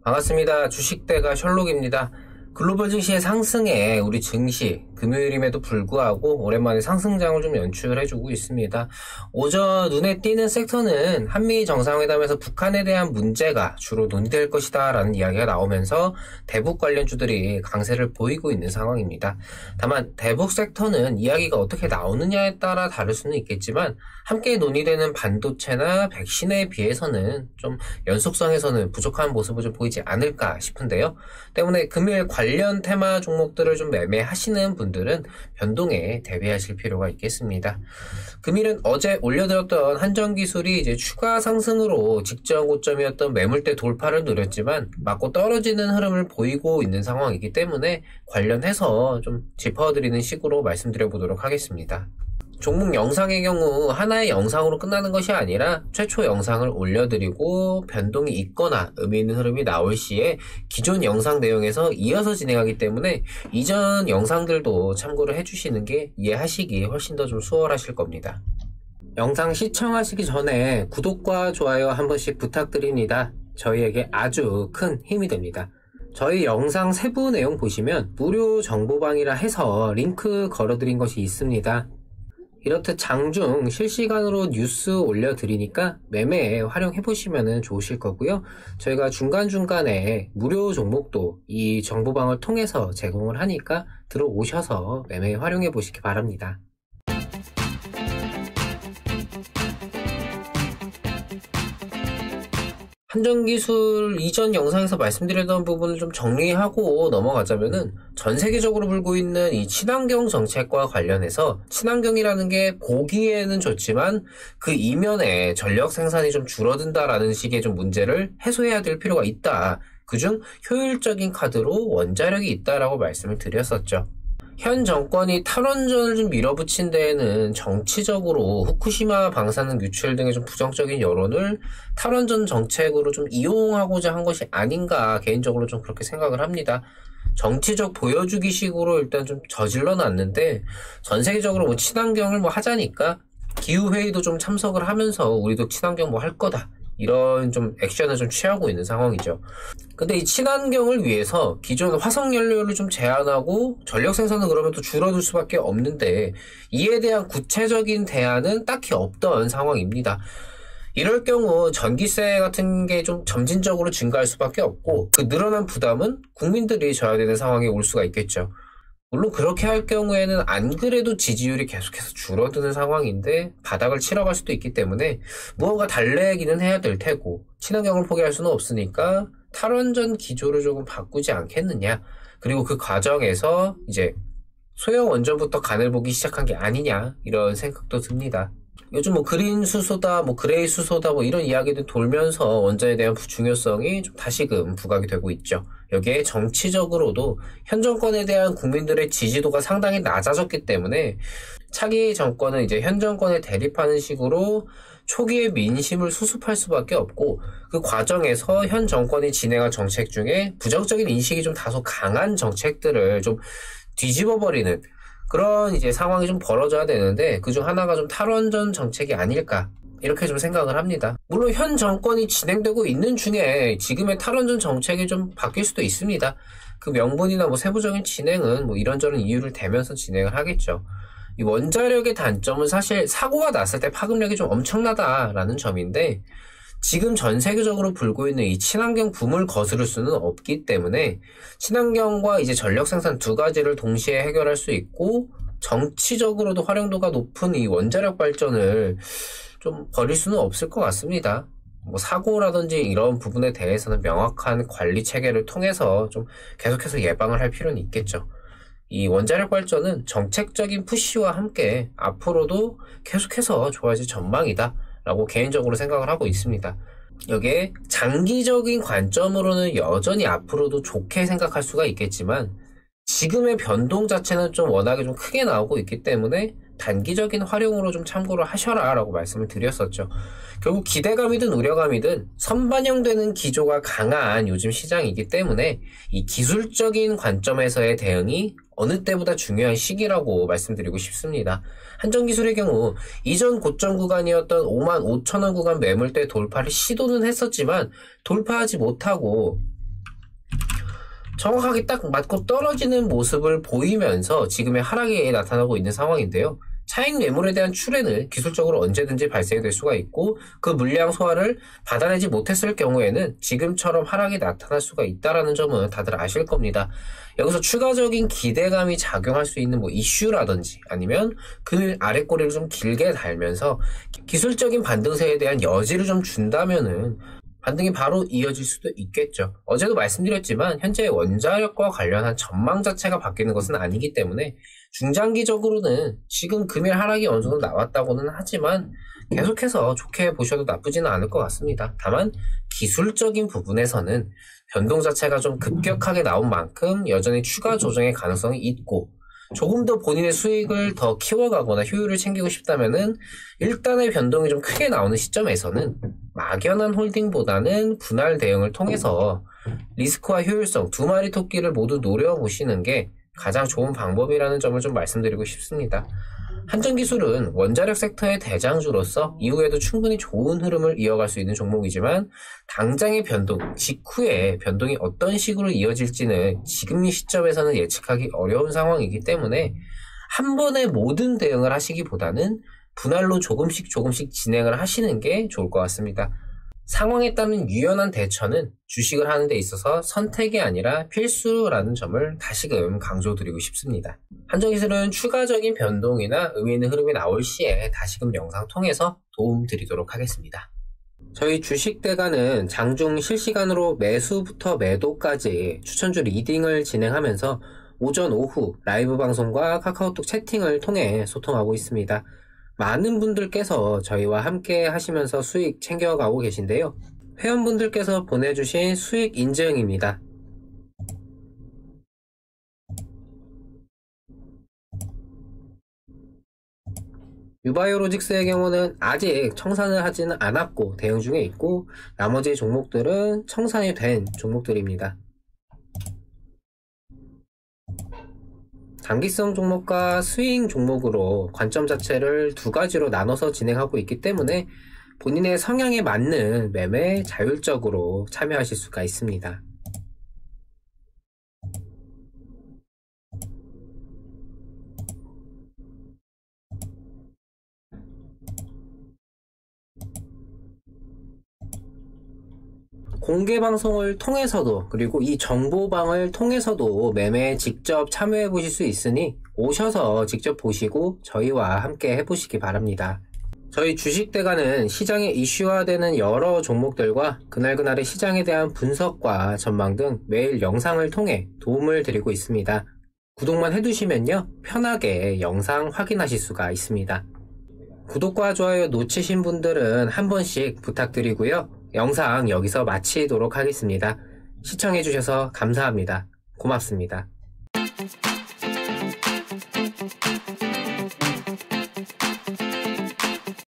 반갑습니다. 주식대가 셜록입니다. 글로벌 증시의 상승에 우리 증시 금요일임에도 불구하고 오랜만에 상승장을 좀 연출해주고 있습니다. 오전 눈에 띄는 섹터는 한미 정상회담에서 북한에 대한 문제가 주로 논의될 것이다 라는 이야기가 나오면서 대북 관련주들이 강세를 보이고 있는 상황입니다. 다만 대북 섹터는 이야기가 어떻게 나오느냐에 따라 다를 수는 있겠지만 함께 논의되는 반도체나 백신에 비해서는 좀 연속성에서는 부족한 모습을 좀 보이지 않을까 싶은데요. 때문에 금일 관련 테마 종목들을 좀 매매하시는 분들은 변동에 대비하실 필요가 있겠습니다. 금일은 어제 올려드렸던 한전기술이 이제 추가 상승으로 직전 고점이었던 매물대 돌파를 누렸지만 맞고 떨어지는 흐름을 보이고 있는 상황이기 때문에 관련해서 좀 짚어드리는 식으로 말씀드려 보도록 하겠습니다. 종목 영상의 경우 하나의 영상으로 끝나는 것이 아니라 최초 영상을 올려드리고 변동이 있거나 의미 있는 흐름이 나올 시에 기존 영상 내용에서 이어서 진행하기 때문에 이전 영상들도 참고를 해주시는 게 이해하시기 훨씬 더 좀 수월하실 겁니다. 영상 시청하시기 전에 구독과 좋아요 한 번씩 부탁드립니다. 저희에게 아주 큰 힘이 됩니다. 저희 영상 세부 내용 보시면 무료 정보방이라 해서 링크 걸어드린 것이 있습니다. 이렇듯 장중 실시간으로 뉴스 올려드리니까 매매에 활용해보시면 좋으실 거고요. 저희가 중간중간에 무료 종목도 이 정보방을 통해서 제공을 하니까 들어오셔서 매매에 활용해보시기 바랍니다. 한전기술 이전 영상에서 말씀드렸던 부분을 좀 정리하고 넘어가자면은 전 세계적으로 불고 있는 이 친환경 정책과 관련해서 친환경이라는 게 보기에는 좋지만 그 이면에 전력 생산이 좀 줄어든다라는 식의 좀 문제를 해소해야 될 필요가 있다. 그중 효율적인 카드로 원자력이 있다라고 말씀을 드렸었죠. 현 정권이 탈원전을 좀 밀어붙인 데에는 정치적으로 후쿠시마 방사능 유출 등의 좀 부정적인 여론을 탈원전 정책으로 좀 이용하고자 한 것이 아닌가 개인적으로 좀 그렇게 생각을 합니다. 정치적 보여주기식으로 일단 좀 저질러 놨는데 전 세계적으로 뭐 친환경을 뭐 하자니까 기후회의도 좀 참석을 하면서 우리도 친환경 뭐 할 거다. 이런 좀 액션을 좀 취하고 있는 상황이죠. 근데 이 친환경을 위해서 기존 화석연료를 좀 제한하고 전력 생산은 그러면 또 줄어들 수밖에 없는데 이에 대한 구체적인 대안은 딱히 없던 상황입니다. 이럴 경우 전기세 같은 게 좀 점진적으로 증가할 수밖에 없고 그 늘어난 부담은 국민들이 져야 되는 상황이 올 수가 있겠죠. 물론 그렇게 할 경우에는 안 그래도 지지율이 계속해서 줄어드는 상황인데 바닥을 치러 갈 수도 있기 때문에 무언가 달래기는 해야 될 테고 친환경을 포기할 수는 없으니까 탈원전 기조를 조금 바꾸지 않겠느냐. 그리고 그 과정에서 이제 소형 원전부터 간을 보기 시작한 게 아니냐 이런 생각도 듭니다. 요즘 뭐 그린 수소다, 뭐 그레이 수소다, 뭐 이런 이야기들 돌면서 원전에 대한 중요성이 좀 다시금 부각이 되고 있죠. 여기에 정치적으로도 현 정권에 대한 국민들의 지지도가 상당히 낮아졌기 때문에 차기 정권은 이제 현 정권에 대립하는 식으로 초기에 민심을 수습할 수밖에 없고 그 과정에서 현 정권이 진행한 정책 중에 부정적인 인식이 좀 다소 강한 정책들을 좀 뒤집어버리는 그런 이제 상황이 좀 벌어져야 되는데 그중 하나가 좀 탈원전 정책이 아닐까 이렇게 좀 생각을 합니다. 물론 현 정권이 진행되고 있는 중에 지금의 탈원전 정책이 좀 바뀔 수도 있습니다. 그 명분이나 뭐 세부적인 진행은 뭐 이런저런 이유를 대면서 진행을 하겠죠. 이 원자력의 단점은 사실 사고가 났을 때 파급력이 좀 엄청나다라는 점인데 지금 전 세계적으로 불고 있는 이 친환경 붐을 거스를 수는 없기 때문에 친환경과 이제 전력 생산 두 가지를 동시에 해결할 수 있고 정치적으로도 활용도가 높은 이 원자력 발전을 좀 버릴 수는 없을 것 같습니다. 뭐 사고라든지 이런 부분에 대해서는 명확한 관리 체계를 통해서 좀 계속해서 예방을 할 필요는 있겠죠. 이 원자력 발전은 정책적인 푸시와 함께 앞으로도 계속해서 좋아질 전망이다. 라고 개인적으로 생각을 하고 있습니다. 여기에 장기적인 관점으로는 여전히 앞으로도 좋게 생각할 수가 있겠지만 지금의 변동 자체는 좀 워낙에 좀 크게 나오고 있기 때문에 단기적인 활용으로 좀 참고를 하셔라 라고 말씀을 드렸었죠. 결국 기대감이든 우려감이든 선반영되는 기조가 강한 요즘 시장이기 때문에 이 기술적인 관점에서의 대응이 어느 때보다 중요한 시기라고 말씀드리고 싶습니다. 한전기술의 경우 이전 고점 구간이었던 55,000원 구간 매물대 돌파를 시도는 했었지만 돌파하지 못하고 정확하게 딱 맞고 떨어지는 모습을 보이면서 지금의 하락이 나타나고 있는 상황인데요. 차익 매물에 대한 출현은 기술적으로 언제든지 발생이 될 수가 있고 그 물량 소화를 받아내지 못했을 경우에는 지금처럼 하락이 나타날 수가 있다는 점은 다들 아실 겁니다. 여기서 추가적인 기대감이 작용할 수 있는 이슈라든지 아니면 금일 아랫꼬리를 좀 길게 달면서 기술적인 반등세에 대한 여지를 좀 준다면은 반등이 바로 이어질 수도 있겠죠. 어제도 말씀드렸지만 현재 원자력과 관련한 전망 자체가 바뀌는 것은 아니기 때문에 중장기적으로는 지금 금일 하락이 어느 정도 나왔다고는 하지만 계속해서 좋게 보셔도 나쁘지는 않을 것 같습니다. 다만 기술적인 부분에서는 변동 자체가 좀 급격하게 나온 만큼 여전히 추가 조정의 가능성이 있고 조금 더 본인의 수익을 더 키워가거나 효율을 챙기고 싶다면은 일단의 변동이 좀 크게 나오는 시점에서는 막연한 홀딩보다는 분할 대응을 통해서 리스크와 효율성 두 마리 토끼를 모두 노려보시는 게 가장 좋은 방법이라는 점을 좀 말씀드리고 싶습니다. 한전기술은 원자력 섹터의 대장주로서 이후에도 충분히 좋은 흐름을 이어갈 수 있는 종목이지만 당장의 변동, 직후에 변동이 어떤 식으로 이어질지는 지금 이 시점에서는 예측하기 어려운 상황이기 때문에 한 번에 모든 대응을 하시기보다는 분할로 조금씩 진행을 하시는 게 좋을 것 같습니다. 상황에 따른 유연한 대처는 주식을 하는 데 있어서 선택이 아니라 필수라는 점을 다시금 강조드리고 싶습니다. 한전기술은 추가적인 변동이나 의미 있는 흐름이 나올 시에 다시금 영상 통해서 도움 드리도록 하겠습니다. 저희 주식대가는 장중 실시간으로 매수부터 매도까지 추천주 리딩을 진행하면서 오전, 오후 라이브 방송과 카카오톡 채팅을 통해 소통하고 있습니다. 많은 분들께서 저희와 함께 하시면서 수익 챙겨가고 계신데요. 회원분들께서 보내주신 수익 인증입니다. 유바이오로직스의 경우는 아직 청산을 하지는 않았고 대응 중에 있고 나머지 종목들은 청산이 된 종목들입니다. 단기성 종목과 스윙 종목으로 관점 자체를 두 가지로 나눠서 진행하고 있기 때문에 본인의 성향에 맞는 매매에 자율적으로 참여하실 수가 있습니다. 공개 방송을 통해서도 그리고 이 정보방을 통해서도 매매에 직접 참여해 보실 수 있으니 오셔서 직접 보시고 저희와 함께 해보시기 바랍니다. 저희 주식대가는 시장에 이슈화되는 여러 종목들과 그날그날의 시장에 대한 분석과 전망 등 매일 영상을 통해 도움을 드리고 있습니다. 구독만 해두시면요 편하게 영상 확인하실 수가 있습니다. 구독과 좋아요 놓치신 분들은 한 번씩 부탁드리고요. 영상 여기서 마치도록 하겠습니다. 시청해주셔서 감사합니다. 고맙습니다.